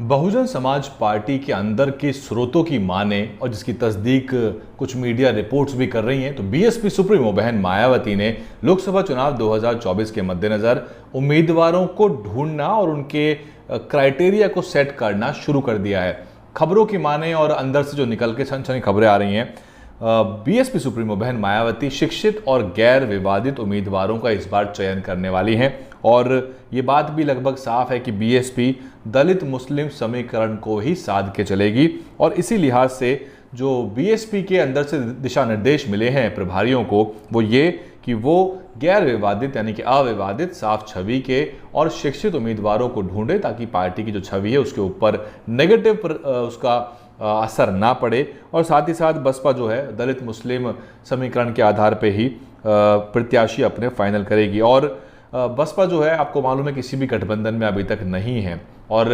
Bahujan Samaj party के अंदर के स्रोतों की माने और जिसकी तस्दीक कुछ मीडिया रिपोर्ट्स भी कर रही हैं, तो बीएसपी सुप्रीमो बहन मायावती ने लोकसभा चुनाव 2024 के मद्देनजर उम्मीदवारों को ढूंढना और उनके क्राइटेरिया को सेट करना शुरू कर दिया है। खबरों की माने और अंदर से जो निकल के छन खबरें आ रही हैं, बीएसपी सुप्रीमो बहन मायावती शिक्षित और गैर विवादित उम्मीदवारों का इस बार चयन करने वाली हैं और ये बात भी लगभग साफ है कि बीएसपी दलित मुस्लिम समीकरण को ही साध के चलेगी। और इसी लिहाज से जो बीएसपी के अंदर से दिशा निर्देश मिले हैं प्रभारियों को, वो ये कि वो गैर विवादित यानी कि अविवादित साफ छवि के और शिक्षित उम्मीदवारों को ढूंढे ताकि पार्टी की जो छवि है उसके ऊपर नेगेटिव उसका असर ना पड़े। और साथ ही साथ बसपा जो है दलित मुस्लिम समीकरण के आधार पे ही प्रत्याशी अपने फाइनल करेगी। और बसपा जो है, आपको मालूम है, किसी भी गठबंधन में अभी तक नहीं है और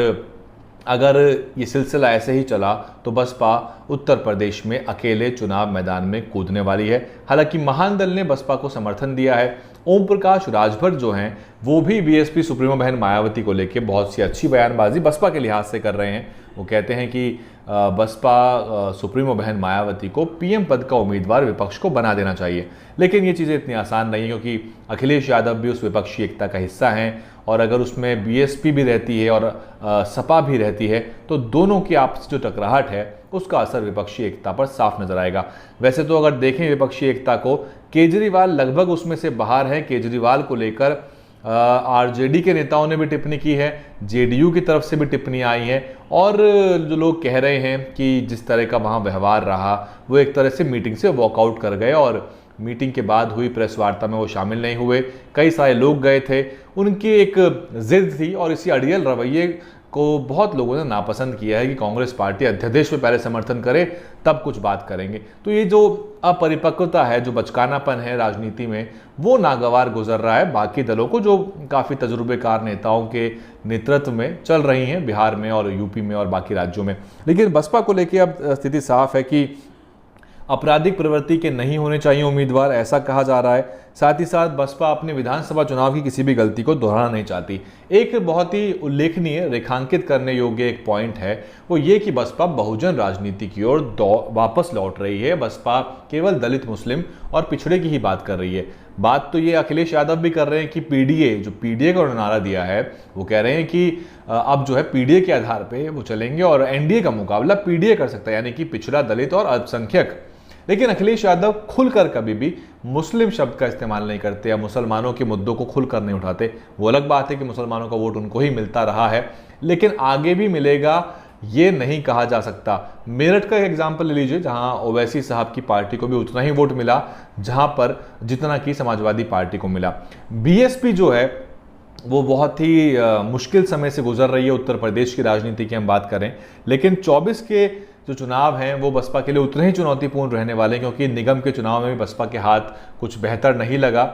अगर ये सिलसिला ऐसे ही चला तो बसपा उत्तर प्रदेश में अकेले चुनाव मैदान में कूदने वाली है। हालांकि महान दल ने बसपा को समर्थन दिया है। ओम प्रकाश राजभर जो हैं वो भी बीएसपी सुप्रीमो बहन मायावती को लेकर बहुत सी अच्छी बयानबाजी बसपा के लिहाज से कर रहे हैं। वो कहते हैं कि बसपा सुप्रीमो बहन मायावती को पीएम पद का उम्मीदवार विपक्ष को बना देना चाहिए, लेकिन ये चीज़ें इतनी आसान नहीं है क्योंकि अखिलेश यादव भी उस विपक्षी एकता का हिस्सा हैं और अगर उसमें बीएसपी भी रहती है और सपा भी रहती है तो दोनों की आपसी जो टकराहट है उसका असर विपक्षी एकता पर साफ नजर आएगा। वैसे तो अगर देखें विपक्षी एकता को, केजरीवाल लगभग उसमें से बाहर है। केजरीवाल को लेकर आरजेडी के नेताओं ने भी टिप्पणी की है, जेडीयू की तरफ से भी टिप्पणी आई है और जो लोग कह रहे हैं कि जिस तरह का वहाँ व्यवहार रहा वो एक तरह से मीटिंग से वॉकआउट कर गए और मीटिंग के बाद हुई प्रेस वार्ता में वो शामिल नहीं हुए। कई सारे लोग गए थे, उनकी एक जिद थी और इसी अड़ियल रवैये को बहुत लोगों ने नापसंद किया है कि कांग्रेस पार्टी अध्यादेश पे पहले समर्थन करे तब कुछ बात करेंगे। तो ये जो अपरिपक्वता है, जो बचकानापन है राजनीति में, वो नागवार गुजर रहा है बाकी दलों को जो काफ़ी तजुर्बेकार नेताओं के नेतृत्व में चल रही हैं बिहार में और यूपी में और बाकी राज्यों में। लेकिन बसपा को लेकर अब स्थिति साफ है कि आपराधिक प्रवृत्ति के नहीं होने चाहिए उम्मीदवार, ऐसा कहा जा रहा है। साथ ही साथ बसपा अपने विधानसभा चुनाव की किसी भी गलती को दोहराना नहीं चाहती। एक बहुत ही उल्लेखनीय, रेखांकित करने योग्य एक पॉइंट है वो ये कि बसपा बहुजन राजनीति की ओर वापस लौट रही है। बसपा केवल दलित मुस्लिम और पिछड़े की ही बात कर रही है। बात तो ये अखिलेश यादव भी कर रहे हैं कि पीडीए का नारा दिया है, वो कह रहे हैं कि अब जो है पीडीए के आधार पे वो चलेंगे और एनडीए का मुकाबला पीडीए कर सकता है, यानी कि पिछड़ा, दलित और अल्पसंख्यक। लेकिन अखिलेश यादव खुलकर कभी भी मुस्लिम शब्द का इस्तेमाल नहीं करते या मुसलमानों के मुद्दों को खुलकर नहीं उठाते। वो अलग बात है कि मुसलमानों का वोट उनको ही मिलता रहा है, लेकिन आगे भी मिलेगा ये नहीं कहा जा सकता। मेरठ का एग्जाम्पल ले लीजिए, जहां ओवैसी साहब की पार्टी को भी उतना ही वोट मिला जहां पर जितना कि समाजवादी पार्टी को मिला। बीएसपी जो है वो बहुत ही मुश्किल समय से गुजर रही है। उत्तर प्रदेश की राजनीति की हम बात करें, लेकिन 24 के जो चुनाव हैं वो बसपा के लिए उतने ही चुनौतीपूर्ण रहने वाले हैं क्योंकि निगम के चुनाव में भी बसपा के हाथ कुछ बेहतर नहीं लगा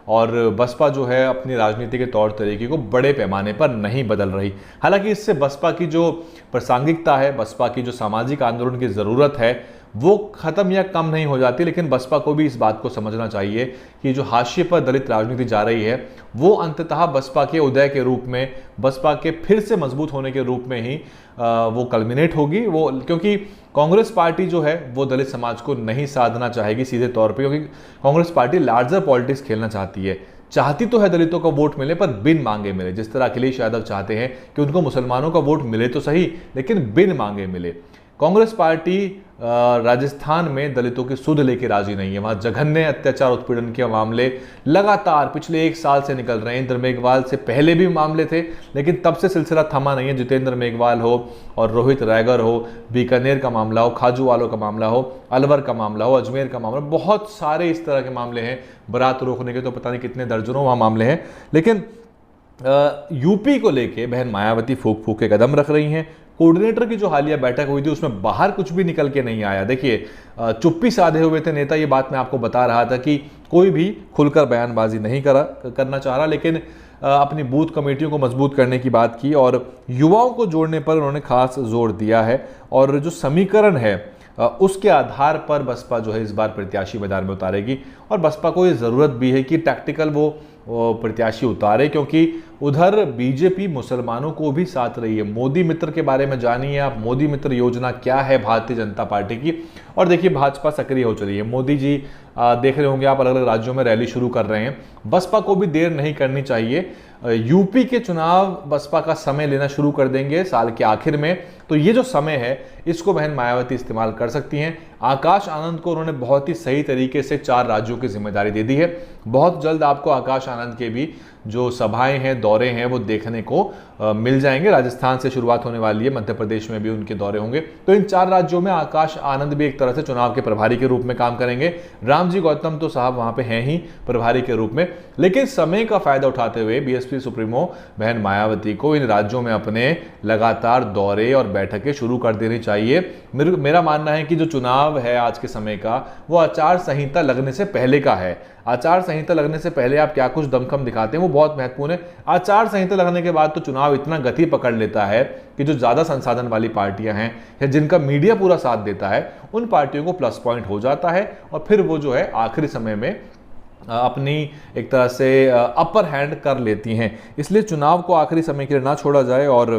और बसपा जो है अपनी राजनीति के तौर तरीके को बड़े पैमाने पर नहीं बदल रही। हालांकि इससे बसपा की जो प्रासंगिकता है, बसपा की जो सामाजिक आंदोलन की ज़रूरत है वो ख़त्म या कम नहीं हो जाती। लेकिन बसपा को भी इस बात को समझना चाहिए कि जो हाशिए पर दलित राजनीति जा रही है वो अंततः बसपा के उदय के रूप में, बसपा के फिर से मजबूत होने के रूप में ही वो कल्मिनेट होगी। वो क्योंकि कांग्रेस पार्टी जो है वो दलित समाज को नहीं साधना चाहेगी सीधे तौर पे, क्योंकि कांग्रेस पार्टी लार्जर पॉलिटिक्स खेलना चाहती तो है दलितों का वोट मिले पर बिन मांगे मिले। जिस तरह अखिलेश यादव चाहते हैं कि उनको मुसलमानों का वोट मिले तो सही लेकिन बिन मांगे मिले। कांग्रेस पार्टी राजस्थान में दलितों की सुध लेके राजी नहीं है। वहां जघन्य अत्याचार उत्पीड़न के मामले लगातार पिछले 1 साल से निकल रहे हैं। इंद्र मेघवाल से पहले भी मामले थे लेकिन तब से सिलसिला थमा नहीं है। जितेंद्र मेघवाल हो और रोहित रैगर हो, बीकानेर का मामला हो, खाजूवालों का मामला हो, अलवर का मामला हो, अजमेर का मामला, बहुत सारे इस तरह के मामले हैं। बारात रोकने के तो पता नहीं कितने दर्जनों वहाँ मामले हैं। लेकिन यूपी को लेके बहन मायावती फूक फूक के कदम रख रही हैं। कोऑर्डिनेटर की जो हालिया बैठक हुई थी उसमें बाहर कुछ भी निकल के नहीं आया। देखिए, चुप्पी साधे हुए थे नेता। ये बात मैं आपको बता रहा था कि कोई भी खुलकर बयानबाजी नहीं करना चाह रहा, लेकिन अपनी बूथ कमेटियों को मजबूत करने की बात की और युवाओं को जोड़ने पर उन्होंने खास जोर दिया है। और जो समीकरण है उसके आधार पर बसपा जो है इस बार प्रत्याशी मैदान में उतारेगी और बसपा को ये ज़रूरत भी है कि टैक्टिकल वो प्रत्याशी उतारे, क्योंकि उधर बीजेपी मुसलमानों को भी साथ रही है। मोदी मित्र के बारे में जानिए आप, मोदी मित्र योजना क्या है भारतीय जनता पार्टी की। और देखिए भाजपा सक्रिय हो चली है। मोदी जी देख रहे होंगे आप, अलग अलग राज्यों में रैली शुरू कर रहे हैं। बसपा को भी देर नहीं करनी चाहिए। यूपी के चुनाव बसपा का समय लेना शुरू कर देंगे साल के आखिर में, तो ये जो समय है इसको बहन मायावती इस्तेमाल कर सकती हैं। आकाश आनंद को उन्होंने बहुत ही सही तरीके से 4 राज्यों की जिम्मेदारी दे दी है। बहुत जल्द आपको आकाश आनंद के भी जो सभाएं हैं, दौरे हैं, वो देखने को मिल जाएंगे। राजस्थान से शुरुआत होने वाली है, मध्य प्रदेश में भी उनके दौरे होंगे। तो इन 4 राज्यों में आकाश आनंद भी एक तरह से चुनाव के प्रभारी के रूप में काम करेंगे। रामजी गौतम तो साहब वहां पे हैं ही प्रभारी के रूप में, लेकिन समय का फायदा उठाते हुए बीएसपी सुप्रीमो बहन मायावती को इन राज्यों में अपने लगातार दौरे और बैठकें शुरू कर देनी चाहिए। मेरा मानना है कि जो चुनाव है आज के समय का, वो आचार संहिता लगने से पहले का है। आचार संहिता लगने से पहले आप क्या कुछ दमखम दिखाते हैं वो बहुत महत्वपूर्ण है। आचार संहिता लगने के बाद तो चुनाव इतना गति पकड़ लेता है कि जो ज्यादा संसाधन वाली पार्टियां हैं या जिनका मीडिया पूरा साथ देता है, उन पार्टियों को प्लस पॉइंट हो जाता है और फिर वो जो है आखिरी समय में अपनी एक तरह से अपर हैंड कर लेती हैं। इसलिए चुनाव को आखिरी समय के लिए ना छोड़ा जाए और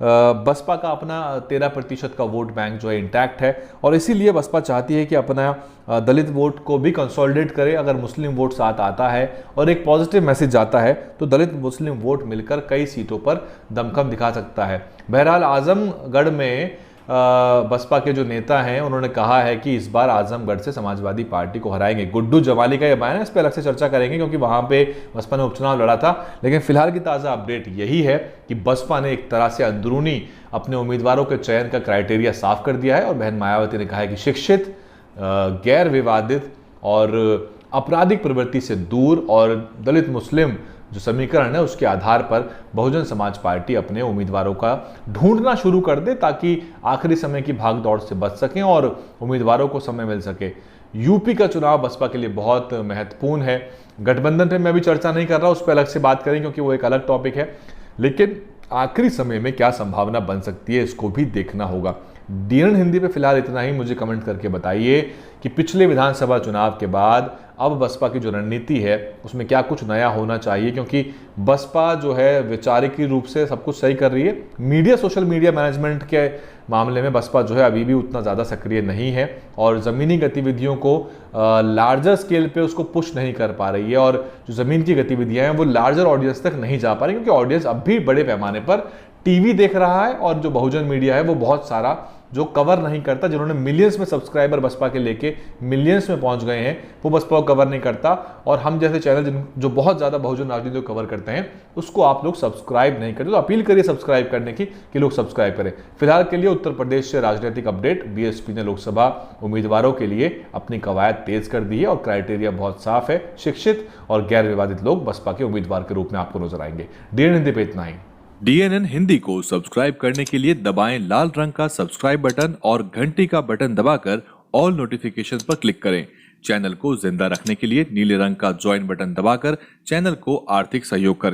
बसपा का अपना 13% का वोट बैंक जो है इंटैक्ट है और इसीलिए बसपा चाहती है कि अपना दलित वोट को भी कंसोलिडेट करे। अगर मुस्लिम वोट साथ आता है और एक पॉजिटिव मैसेज जाता है तो दलित मुस्लिम वोट मिलकर कई सीटों पर दमखम दिखा सकता है। बहरहाल आजमगढ़ में बसपा के जो नेता हैं उन्होंने कहा है कि इस बार आजमगढ़ से समाजवादी पार्टी को हराएंगे। गुड्डू जमाली का यह बयान है, इस पर अलग से चर्चा करेंगे क्योंकि वहां पे बसपा ने उपचुनाव लड़ा था। लेकिन फिलहाल की ताज़ा अपडेट यही है कि बसपा ने एक तरह से अंदरूनी अपने उम्मीदवारों के चयन का क्राइटेरिया साफ कर दिया है और बहन मायावती ने कहा है कि शिक्षित, गैर विवादित और आपराधिक प्रवृत्ति से दूर और दलित मुस्लिम जो समीकरण है उसके आधार पर बहुजन समाज पार्टी अपने उम्मीदवारों का ढूंढना शुरू कर दे ताकि आखिरी समय की भाग दौड़ से बच सकें और उम्मीदवारों को समय मिल सके। यूपी का चुनाव बसपा के लिए बहुत महत्वपूर्ण है। गठबंधन पे मैं भी चर्चा नहीं कर रहा, उस पर अलग से बात करें क्योंकि वो एक अलग टॉपिक है, लेकिन आखिरी समय में क्या संभावना बन सकती है इसको भी देखना होगा। डीएनएन हिंदी पे फिलहाल इतना ही। मुझे कमेंट करके बताइए कि पिछले विधानसभा चुनाव के बाद अब बसपा की जो रणनीति है उसमें क्या कुछ नया होना चाहिए, क्योंकि बसपा जो है वैचारिक रूप से सब कुछ सही कर रही है। मीडिया, सोशल मीडिया मैनेजमेंट के मामले में बसपा जो है अभी भी उतना ज़्यादा सक्रिय नहीं है और ज़मीनी गतिविधियों को लार्जर स्केल पे उसको पुश नहीं कर पा रही है और जो ज़मीन की गतिविधियाँ हैं वो लार्जर ऑडियंस तक नहीं जा पा रही क्योंकि ऑडियंस अब भी बड़े पैमाने पर टीवी देख रहा है और जो बहुजन मीडिया है वो बहुत सारा जो कवर नहीं करता, जिन्होंने मिलियंस में सब्सक्राइबर बसपा के लेके मिलियंस में पहुंच गए हैं, वो बसपा को कवर नहीं करता। और हम जैसे चैनल जो बहुत ज़्यादा बहुजन राजनीति को कवर करते हैं उसको आप लोग सब्सक्राइब नहीं करते, तो अपील करिए सब्सक्राइब करने की कि लोग सब्सक्राइब करें। फिलहाल के लिए उत्तर प्रदेश से राजनीतिक अपडेट। बीएसपी ने लोकसभा उम्मीदवारों के लिए अपनी कवायद तेज कर दी है और क्राइटेरिया बहुत साफ है। शिक्षित और गैर विवादित लोग बसपा के उम्मीदवार के रूप में आपको नजर आएंगे। डीएनएन हिंदी पे इतना ही। डीएनएन हिंदी को सब्सक्राइब करने के लिए दबाएं लाल रंग का सब्सक्राइब बटन और घंटी का बटन दबाकर ऑल नोटिफिकेशन पर क्लिक करें। चैनल को जिंदा रखने के लिए नीले रंग का ज्वाइन बटन दबाकर चैनल को आर्थिक सहयोग करें।